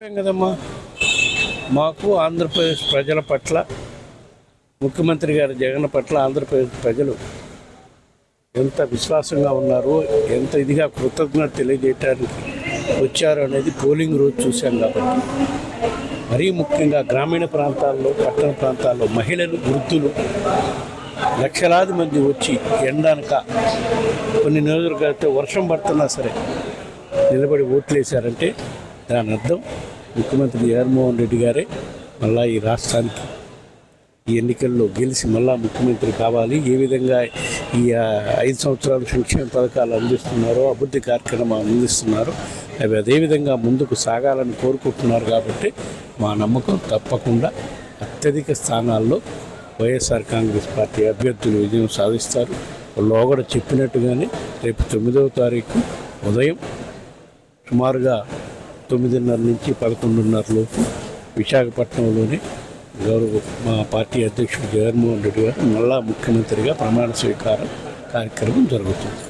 కదమ్మా, మాకు ఆంధ్రప్రదేశ్ ప్రజల పట్ల, ముఖ్యమంత్రి గారి జగన్ పట్ల ఆంధ్రప్రదేశ్ ప్రజలు ఎంత విశ్వాసంగా ఉన్నారు, ఎంత ఇదిగా కృతజ్ఞత తెలియజేయడానికి వచ్చారు అనేది పోలింగ్ రోజు చూశాం. కాబట్టి మరీ ముఖ్యంగా గ్రామీణ ప్రాంతాల్లో, పట్టణ ప్రాంతాల్లో మహిళలు, వృద్ధులు లక్షలాది మంది వచ్చి ఎండనక కొన్ని నియోజకవర్గాలతో వర్షం పడుతున్నా సరే నిలబడి ఓట్లేశారంటే దాని అర్థం ముఖ్యమంత్రి జగన్మోహన్ రెడ్డి గారే మళ్ళా ఈ రాష్ట్రానికి ఈ ఎన్నికల్లో గెలిచి మళ్ళా ముఖ్యమంత్రి కావాలి. ఏ విధంగా ఈ 5 సంవత్సరాలు సంక్షేమ పథకాలు అందిస్తున్నారో, అభివృద్ధి కార్యక్రమాలు అందిస్తున్నారో అవి అదేవిధంగా ముందుకు సాగాలని కోరుకుంటున్నారు. కాబట్టి మా నమ్మకం తప్పకుండా అత్యధిక స్థానాల్లో వైఎస్ఆర్ కాంగ్రెస్ పార్టీ అభ్యర్థులు విజయం సాధిస్తారు. లోగడ చెప్పినట్టుగానే రేపు 9వ తారీఖు ఉదయం సుమారుగా 9:30 నుంచి 11:30 లోపు విశాఖపట్నంలోని మా పార్టీ అధ్యక్షుడు జగన్మోహన్ రెడ్డి గారు మళ్ళా ముఖ్యమంత్రిగా ప్రమాణ స్వీకారం కార్యక్రమం జరుగుతుంది.